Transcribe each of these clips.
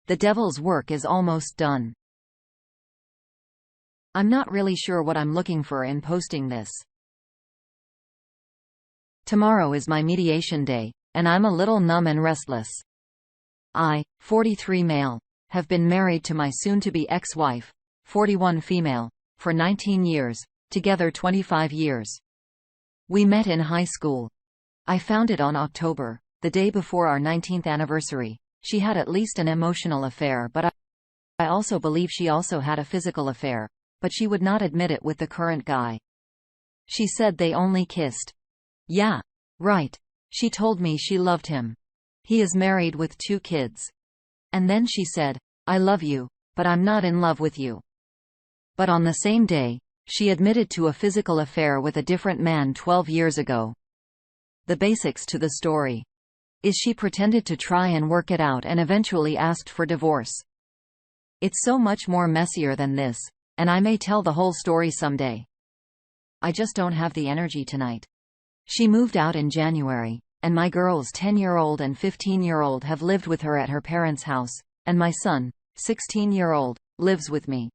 The devil's work is almost done. I'm not really sure what I'm looking for in posting this. Tomorrow is my mediation day, and I'm a little numb and restless. I, 43 male, have been married to my soon-to-be ex-wife, 41 female, for 19 years, together 25 years. We met in high school. I found it on October, the day before our 19th anniversary. She had at least an emotional affair, but I also believe she also had a physical affair, but she would not admit it with the current guy. She said they only kissed. Yeah, right. She told me she loved him. He is married with 2 kids. And then she said, I love you, but I'm not in love with you. But on the same day, she admitted to a physical affair with a different man 12 years ago. The basics to the story is she pretended to try and work it out and eventually asked for divorce. It's so much more messier than this, and I may tell the whole story someday. I just don't have the energy tonight. She moved out in January, and my girls 10-year-old and 15-year-old have lived with her at her parents' house, and my son, 16-year-old, lives with me.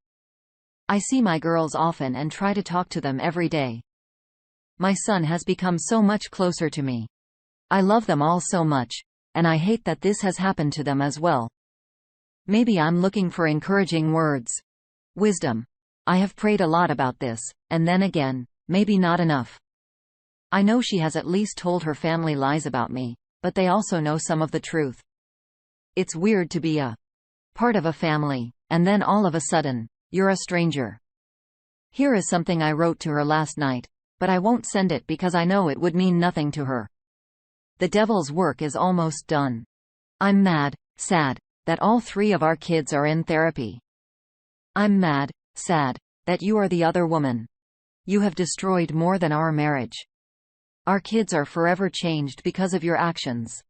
I see my girls often and try to talk to them every day. My son has become so much closer to me. I love them all so much, and I hate that this has happened to them as well. Maybe I'm looking for encouraging words. Wisdom. I have prayed a lot about this, and then again, maybe not enough. I know she has at least told her family lies about me, but they also know some of the truth. It's weird to be a part of a family, and then all of a sudden, you're a stranger. Here is something I wrote to her last night, but I won't send it because I know it would mean nothing to her. The devil's work is almost done. I'm mad, sad, that all 3 of our kids are in therapy. I'm mad, sad, that you are the other woman. You have destroyed more than our marriage. Our kids are forever changed because of your actions.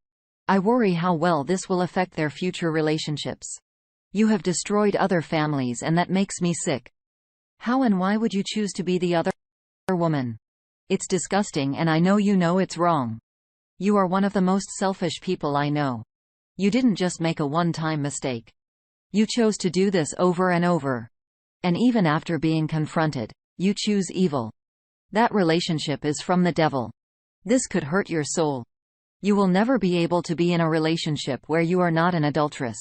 I worry how well this will affect their future relationships. You have destroyed other families and that makes me sick. How and why would you choose to be the other woman? It's disgusting and I know you know it's wrong. You are one of the most selfish people I know. You didn't just make a one-time mistake. You chose to do this over and over. And even after being confronted, you choose evil. That relationship is from the devil. This could hurt your soul. You will never be able to be in a relationship where you are not an adulteress.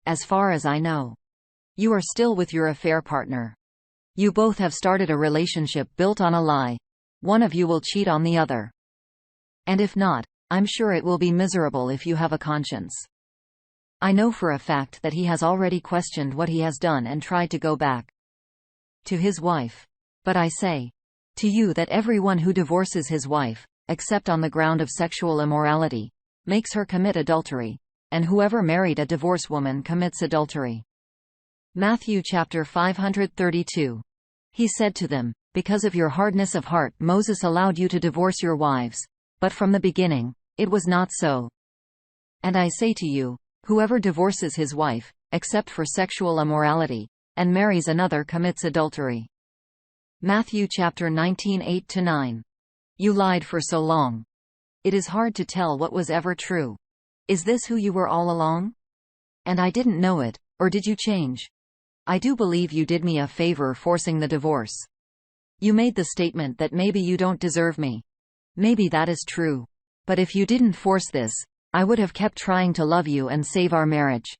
As far as I know, you are still with your affair partner. You both have started a relationship built on a lie. One of you will cheat on the other. And if not, I'm sure it will be miserable if you have a conscience. I know for a fact that he has already questioned what he has done and tried to go back to his wife. But I say to you that everyone who divorces his wife, except on the ground of sexual immorality, makes her commit adultery, and whoever married a divorced woman commits adultery. Matthew chapter 532. He said to them, because of your hardness of heart Moses allowed you to divorce your wives, but from the beginning, it was not so. And I say to you, whoever divorces his wife, except for sexual immorality, and marries another commits adultery. Matthew chapter 19 8-9. You lied for so long. It is hard to tell what was ever true. Is this who you were all along? And I didn't know it, or did you change? I do believe you did me a favor forcing the divorce. You made the statement that maybe you don't deserve me. Maybe that is true. But if you didn't force this, I would have kept trying to love you and save our marriage.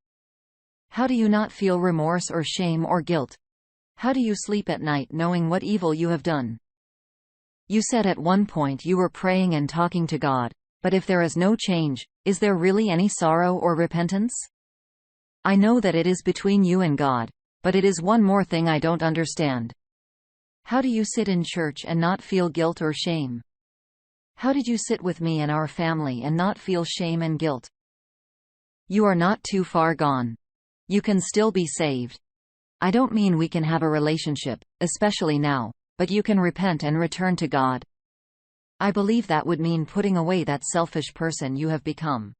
How do you not feel remorse or shame or guilt? How do you sleep at night knowing what evil you have done? You said at one point you were praying and talking to God, but if there is no change, is there really any sorrow or repentance? I know that it is between you and God, but it is one more thing I don't understand. How do you sit in church and not feel guilt or shame? How did you sit with me and our family and not feel shame and guilt? You are not too far gone. You can still be saved. I don't mean we can have a relationship, especially now, but you can repent and return to God. I believe that would mean putting away that selfish person you have become.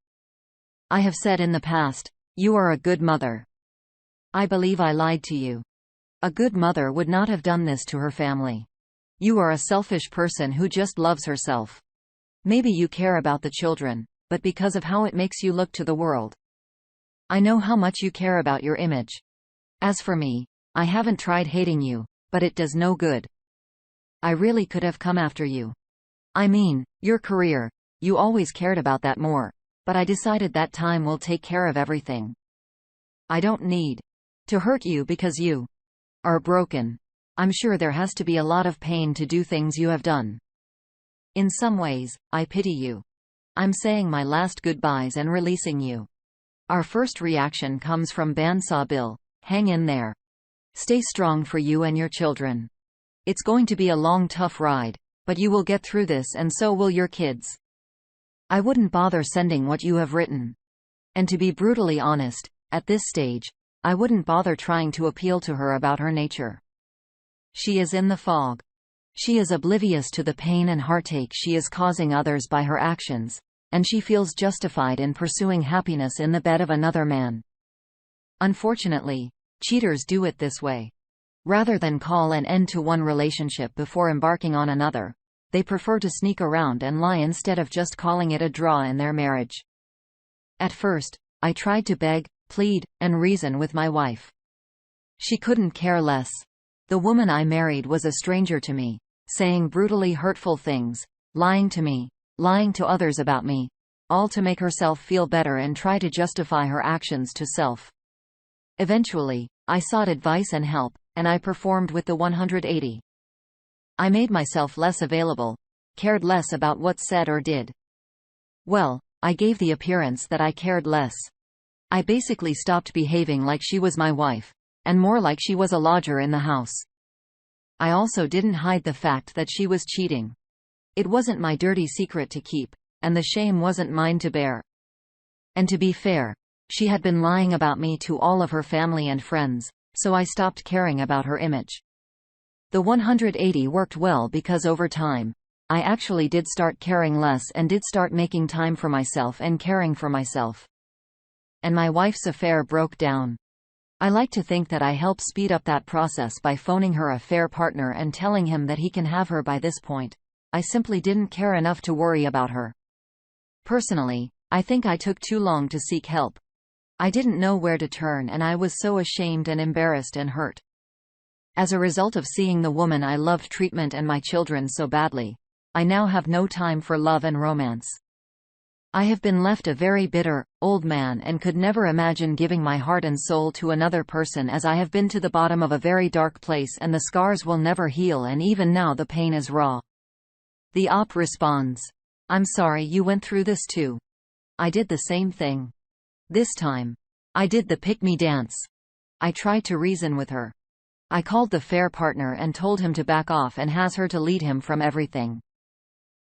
I have said in the past, you are a good mother. I believe I lied to you. A good mother would not have done this to her family. You are a selfish person who just loves herself. Maybe you care about the children, but because of how it makes you look to the world. I know how much you care about your image. As for me, I haven't tried hating you, but it does no good. I really could have come after you. I mean, your career. You always cared about that more. But I decided that time will take care of everything. I don't need to hurt you because you are broken. I'm sure there has to be a lot of pain to do things you have done. In some ways, I pity you. I'm saying my last goodbyes and releasing you. Our first reaction comes from Bandsaw Bill. Hang in there. Stay strong for you and your children. It's going to be a long, tough ride, but you will get through this, and so will your kids. I wouldn't bother sending what you have written. And to be brutally honest, at this stage, I wouldn't bother trying to appeal to her about her nature. She is in the fog. She is oblivious to the pain and heartache she is causing others by her actions, and she feels justified in pursuing happiness in the bed of another man. Unfortunately, cheaters do it this way. Rather than call an end to one relationship before embarking on another, they prefer to sneak around and lie instead of just calling it a draw in their marriage. At first, I tried to beg, plead, and reason with my wife. She couldn't care less. The woman I married was a stranger to me, saying brutally hurtful things, lying to me, lying to others about me, all to make herself feel better and try to justify her actions to self. Eventually, I sought advice and help, and I performed with the 180. I made myself less available, cared less about what's said or did. Well, I gave the appearance that I cared less. I basically stopped behaving like she was my wife, and more like she was a lodger in the house. I also didn't hide the fact that she was cheating. It wasn't my dirty secret to keep, and the shame wasn't mine to bear. And to be fair, she had been lying about me to all of her family and friends, so I stopped caring about her image. The 180 worked well because over time, I actually did start caring less and did start making time for myself and caring for myself. And my wife's affair broke down. I like to think that I helped speed up that process by phoning her affair partner and telling him that he can have her by this point. I simply didn't care enough to worry about her. Personally, I think I took too long to seek help. I didn't know where to turn, and I was so ashamed and embarrassed and hurt. As a result of seeing the woman I loved treatment and my children so badly, I now have no time for love and romance. I have been left a very bitter, old man and could never imagine giving my heart and soul to another person, as I have been to the bottom of a very dark place and the scars will never heal, and even now the pain is raw. The op responds, "I'm sorry you went through this too. I did the same thing. This time, I did the pick-me dance." I tried to reason with her. I called the fair partner and told him to back off and has her to lead him from everything.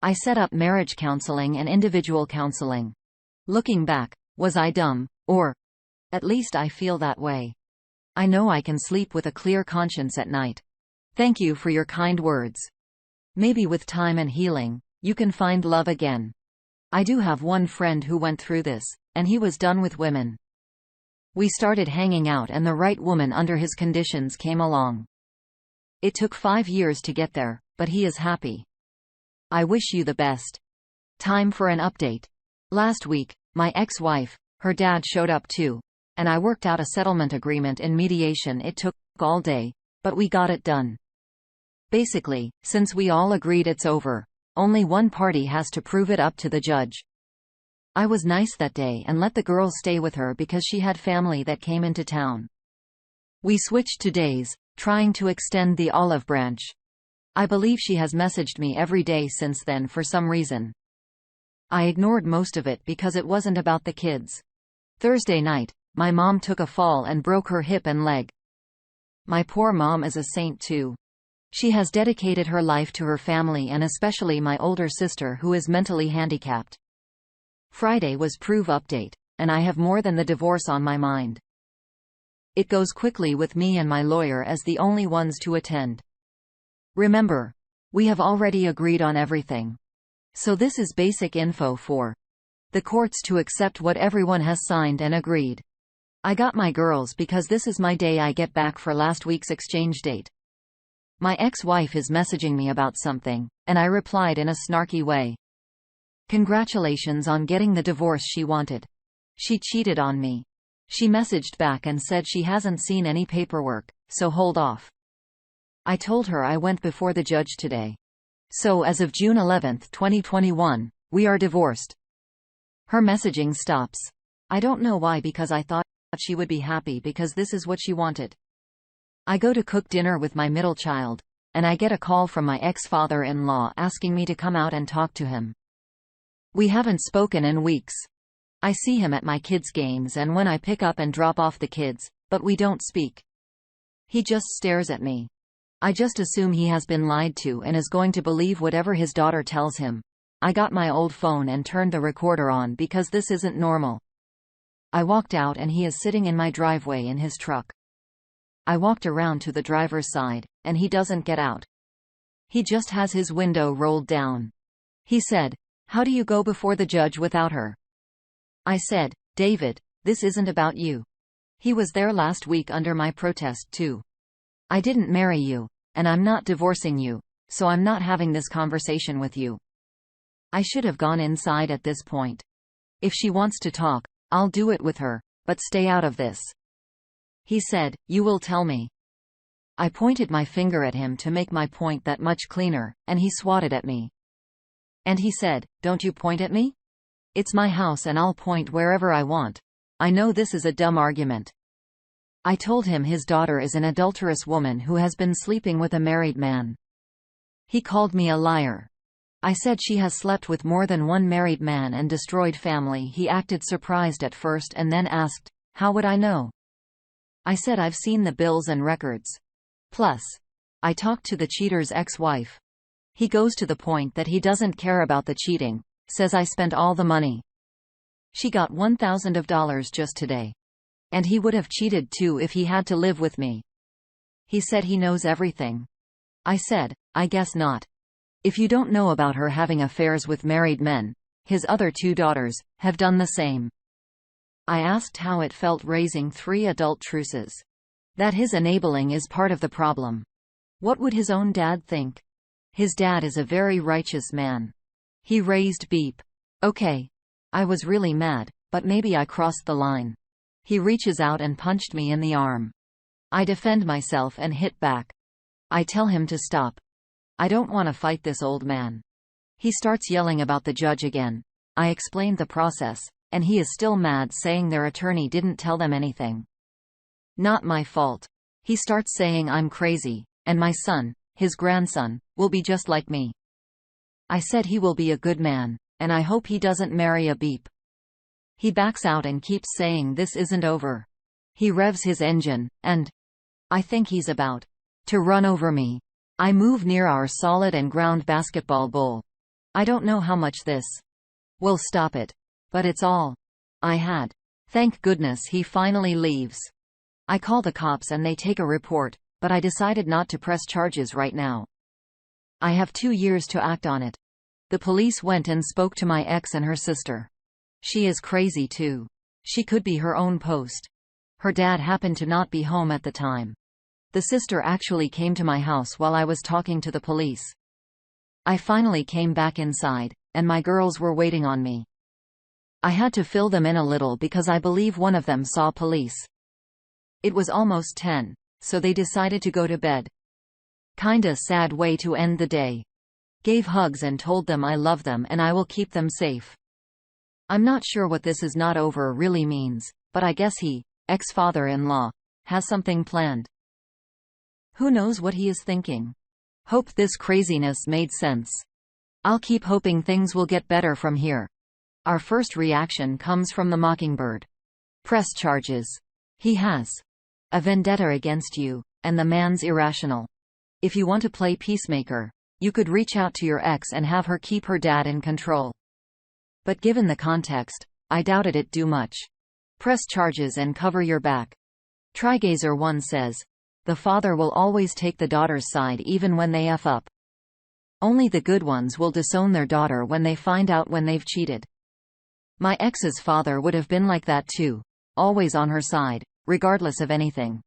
I set up marriage counseling and individual counseling. Looking back, was I dumb? Or, at least I feel that way. I know I can sleep with a clear conscience at night. Thank you for your kind words. Maybe with time and healing, you can find love again. I do have one friend who went through this, and he was done with women. We started hanging out and the right woman under his conditions came along. It took 5 years to get there, but he is happy. I wish you the best. Time for an update. Last week, my ex-wife, her dad showed up too, and I worked out a settlement agreement in mediation. It took all day, but we got it done. Basically, since we all agreed it's over, only one party has to prove it up to the judge. I was nice that day and let the girl stay with her because she had family that came into town. We switched to days, trying to extend the olive branch. I believe she has messaged me every day since then for some reason. I ignored most of it because it wasn't about the kids. Thursday night, my mom took a fall and broke her hip and leg. My poor mom is a saint too. She has dedicated her life to her family and especially my older sister who is mentally handicapped. Friday was prove update, and I have more than the divorce on my mind. It goes quickly with me and my lawyer as the only ones to attend. Remember, we have already agreed on everything. So this is basic info for the courts to accept what everyone has signed and agreed. I got my girls because this is my day I get back for last week's exchange date. My ex-wife is messaging me about something, and I replied in a snarky way. Congratulations on getting the divorce she wanted. She cheated on me. She messaged back and said she hasn't seen any paperwork, so hold off. I told her I went before the judge today. So as of June 11, 2021, we are divorced. Her messaging stops. I don't know why, because I thought she would be happy because this is what she wanted. I go to cook dinner with my middle child, and I get a call from my ex-father-in-law asking me to come out and talk to him. We haven't spoken in weeks. I see him at my kids' games and when I pick up and drop off the kids, but we don't speak. He just stares at me. I just assume he has been lied to and is going to believe whatever his daughter tells him. I got my old phone and turned the recorder on because this isn't normal. I walked out and he is sitting in my driveway in his truck. I walked around to the driver's side, and he doesn't get out. He just has his window rolled down. He said, "How do you go before the judge without her?" I said, "David, this isn't about you. He was there last week under my protest too. I didn't marry you, and I'm not divorcing you, so I'm not having this conversation with you." I should have gone inside at this point. If she wants to talk, I'll do it with her, but stay out of this. He said, "You will tell me." I pointed my finger at him to make my point that much cleaner, and he swatted at me. And he said, "Don't you point at me? It's my house and I'll point wherever I want." I know this is a dumb argument. I told him his daughter is an adulterous woman who has been sleeping with a married man. He called me a liar. I said she has slept with more than one married man and destroyed family. He acted surprised at first and then asked, "How would I know?" I said I've seen the bills and records. Plus, I talked to the cheater's ex-wife. He goes to the point that he doesn't care about the cheating, says I spent all the money. She got $1,000 just today. And he would have cheated too if he had to live with me. He said he knows everything. I said, I guess not. If you don't know about her having affairs with married men, his other 2 daughters have done the same. I asked how it felt raising 3 adult truces. That his enabling is part of the problem. What would his own dad think? His dad is a very righteous man. He raised Beep. Okay. I was really mad, but maybe I crossed the line. He reaches out and punched me in the arm. I defend myself and hit back. I tell him to stop. I don't want to fight this old man. He starts yelling about the judge again. I explained the process, and he is still mad, saying their attorney didn't tell them anything. Not my fault. He starts saying I'm crazy, and my son, his grandson, will be just like me. I said he will be a good man, and I hope he doesn't marry a Beep. He backs out and keeps saying this isn't over. He revs his engine, and I think he's about to run over me. I move near our solid and ground basketball bowl. I don't know how much this will stop it, but it's all I had. Thank goodness he finally leaves. I call the cops and they take a report, but I decided not to press charges right now. I have 2 years to act on it. The police went and spoke to my ex and her sister. She is crazy too. She could be her own post. Her dad happened to not be home at the time. The sister actually came to my house while I was talking to the police. I finally came back inside, and my girls were waiting on me. I had to fill them in a little because I believe one of them saw police. It was almost 10, so they decided to go to bed. Kinda sad way to end the day. Gave hugs and told them I love them and I will keep them safe. I'm not sure what this is not over really means, but I guess he, ex-father-in-law, has something planned. Who knows what he is thinking? Hope this craziness made sense. I'll keep hoping things will get better from here. Our first reaction comes from the Mockingbird. Press charges. He has a vendetta against you, and the man's irrational. If you want to play peacemaker, you could reach out to your ex and have her keep her dad in control. But given the context, I doubted it do much. Press charges and cover your back. Trigazer 1 says, the father will always take the daughter's side even when they F up. Only the good ones will disown their daughter when they find out when they've cheated. My ex's father would have been like that too, always on her side, regardless of anything.